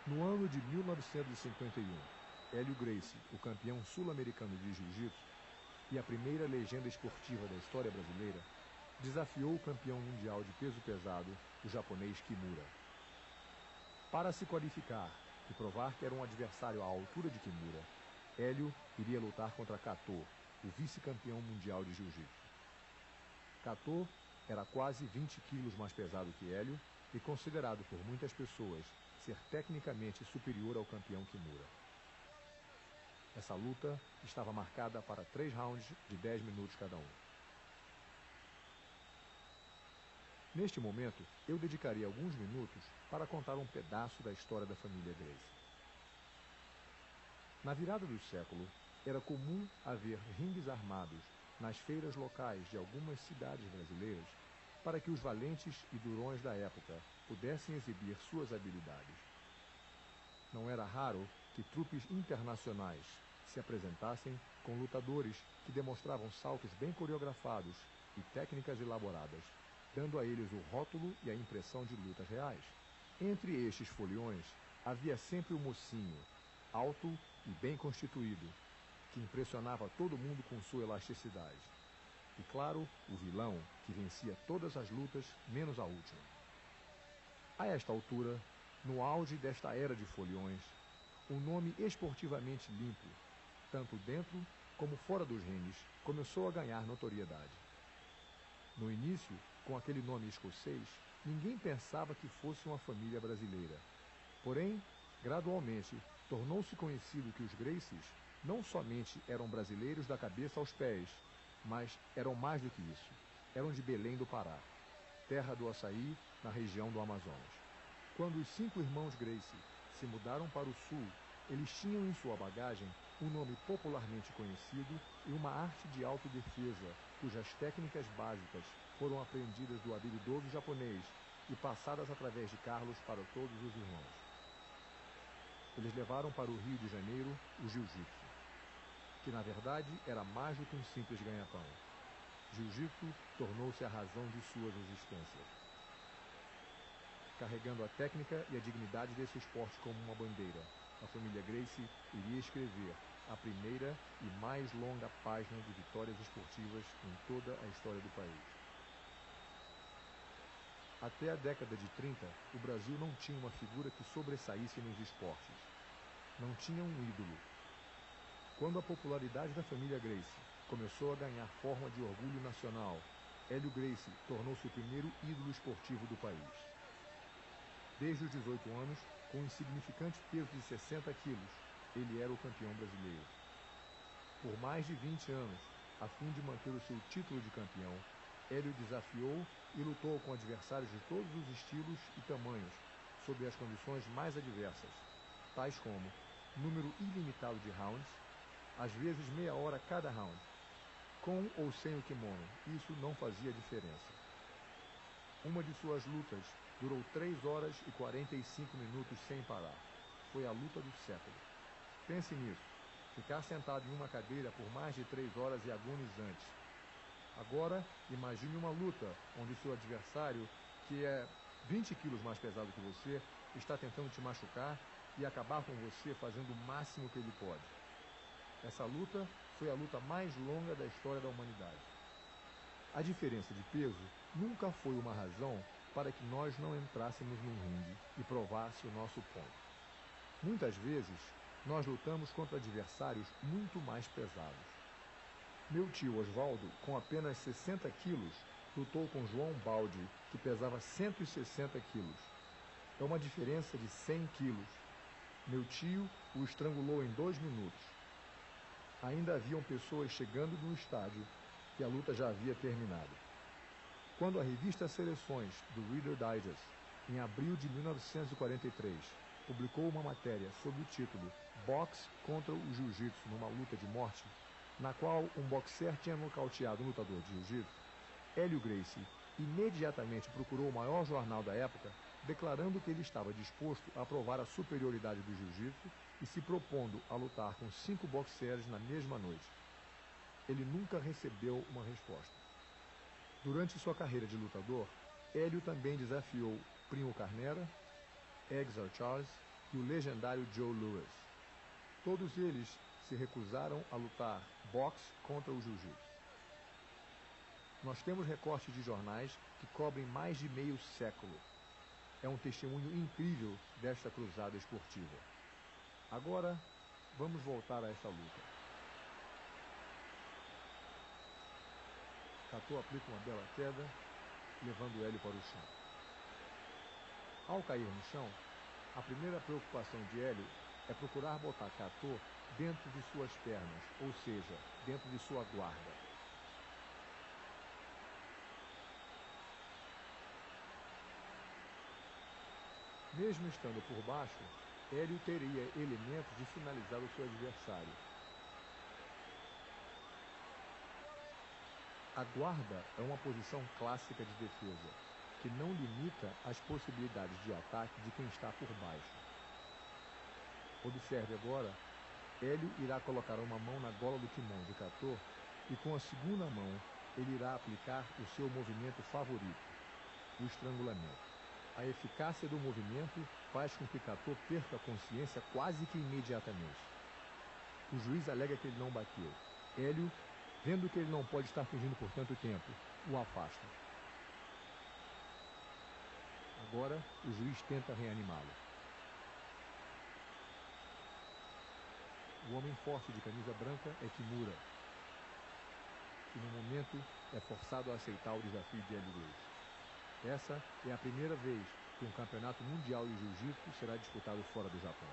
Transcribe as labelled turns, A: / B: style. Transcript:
A: No ano de 1951, Hélio Gracie, o campeão sul-americano de jiu-jitsu e a primeira legenda esportiva da história brasileira, desafiou o campeão mundial de peso pesado, o japonês Kimura. Para se qualificar e provar que era um adversário à altura de Kimura, Hélio iria lutar contra Kato, o vice-campeão mundial de jiu-jitsu. Kato era quase 20 quilos mais pesado que Hélio e considerado por muitas pessoas ser tecnicamente superior ao campeão Kimura. Essa luta estava marcada para 3 rounds de 10 minutos cada um. Neste momento, eu dedicaria alguns minutos para contar um pedaço da história da família Gracie. Na virada do século, era comum haver ringues armados nas feiras locais de algumas cidades brasileiras para que os valentes e durões da época pudessem exibir suas habilidades. Não era raro que trupes internacionais se apresentassem com lutadores que demonstravam saltos bem coreografados e técnicas elaboradas, dando a eles o rótulo e a impressão de lutas reais. Entre estes foliões, havia sempre o mocinho, alto e bem constituído, que impressionava todo mundo com sua elasticidade. E claro, o vilão, que vencia todas as lutas, menos a última. A esta altura, no auge desta era de foliões, um nome esportivamente limpo, tanto dentro como fora dos ringues, começou a ganhar notoriedade. No início, com aquele nome escocês, ninguém pensava que fosse uma família brasileira. Porém, gradualmente, tornou-se conhecido que os Gracies não somente eram brasileiros da cabeça aos pés, mas eram mais do que isso. Eram de Belém do Pará, terra do açaí, na região do Amazonas. Quando os 5 irmãos Gracie se mudaram para o sul, eles tinham em sua bagagem um nome popularmente conhecido e uma arte de autodefesa, cujas técnicas básicas foram aprendidas do habilidoso japonês e passadas através de Carlos para todos os irmãos. Eles levaram para o Rio de Janeiro o jiu-jitsu, que na verdade era mais do que um simples ganha-pão. Jiu-jitsu tornou-se a razão de suas existências. Carregando a técnica e a dignidade desse esporte como uma bandeira, a família Gracie iria escrever a primeira e mais longa página de vitórias esportivas em toda a história do país. Até a década de 30, o Brasil não tinha uma figura que sobressaísse nos esportes. Não tinha um ídolo. Quando a popularidade da família Gracie começou a ganhar forma de orgulho nacional, Hélio Gracie tornou-se o primeiro ídolo esportivo do país. Desde os 18 anos, com um insignificante peso de 60 quilos, ele era o campeão brasileiro. Por mais de 20 anos, a fim de manter o seu título de campeão, Hélio desafiou e lutou com adversários de todos os estilos e tamanhos, sob as condições mais adversas, tais como número ilimitado de rounds, às vezes meia hora cada round, com ou sem o kimono, isso não fazia diferença. Uma de suas lutas durou 3 horas e 45 minutos sem parar. Foi a luta do século. Pense nisso, ficar sentado em uma cadeira por mais de 3 horas é agonizante. Agora, imagine uma luta onde seu adversário, que é 20 quilos mais pesado que você, está tentando te machucar e acabar com você fazendo o máximo que ele pode. Essa luta foi a luta mais longa da história da humanidade. A diferença de peso nunca foi uma razão para que nós não entrássemos num ringue e provasse o nosso ponto. Muitas vezes, nós lutamos contra adversários muito mais pesados. Meu tio Osvaldo, com apenas 60 quilos, lutou com João Baldi, que pesava 160 quilos. É uma diferença de 100 quilos. Meu tio o estrangulou em 2 minutos. Ainda haviam pessoas chegando no estádio e a luta já havia terminado. Quando a revista Seleções, do Reader Digest, em abril de 1943, publicou uma matéria sob o título Boxe contra o Jiu-Jitsu numa luta de morte, na qual um boxer tinha nocauteado um lutador de jiu-jitsu, Hélio Gracie imediatamente procurou o maior jornal da época, declarando que ele estava disposto a provar a superioridade do jiu-jitsu e se propondo a lutar com 5 boxers na mesma noite. Ele nunca recebeu uma resposta. Durante sua carreira de lutador, Hélio também desafiou Primo Carnera, Edgar Charles e o legendário Joe Louis. Todos eles se recusaram a lutar boxe contra o jiu-jitsu. Nós temos recortes de jornais que cobrem mais de meio século. É um testemunho incrível desta cruzada esportiva. Agora, vamos voltar a essa luta. Cato aplica uma bela queda, levando Hélio para o chão. Ao cair no chão, a primeira preocupação de Hélio é procurar botar Cato dentro de suas pernas, ou seja, dentro de sua guarda. Mesmo estando por baixo, Hélio teria elementos de finalizar o seu adversário. A guarda é uma posição clássica de defesa, que não limita as possibilidades de ataque de quem está por baixo. Observe agora, Hélio irá colocar uma mão na gola do kimono de Cato e com a segunda mão ele irá aplicar o seu movimento favorito, o estrangulamento. A eficácia do movimento faz com que Cato perca a consciência quase que imediatamente. O juiz alega que ele não bateu. Hélio, vendo que ele não pode estar fingindo por tanto tempo, o afasta. Agora, o juiz tenta reanimá-lo. O homem forte de camisa branca é Kimura, que no momento é forçado a aceitar o desafio de Hélio Gracie. Essa é a primeira vez que um campeonato mundial de jiu-jitsu será disputado fora do Japão.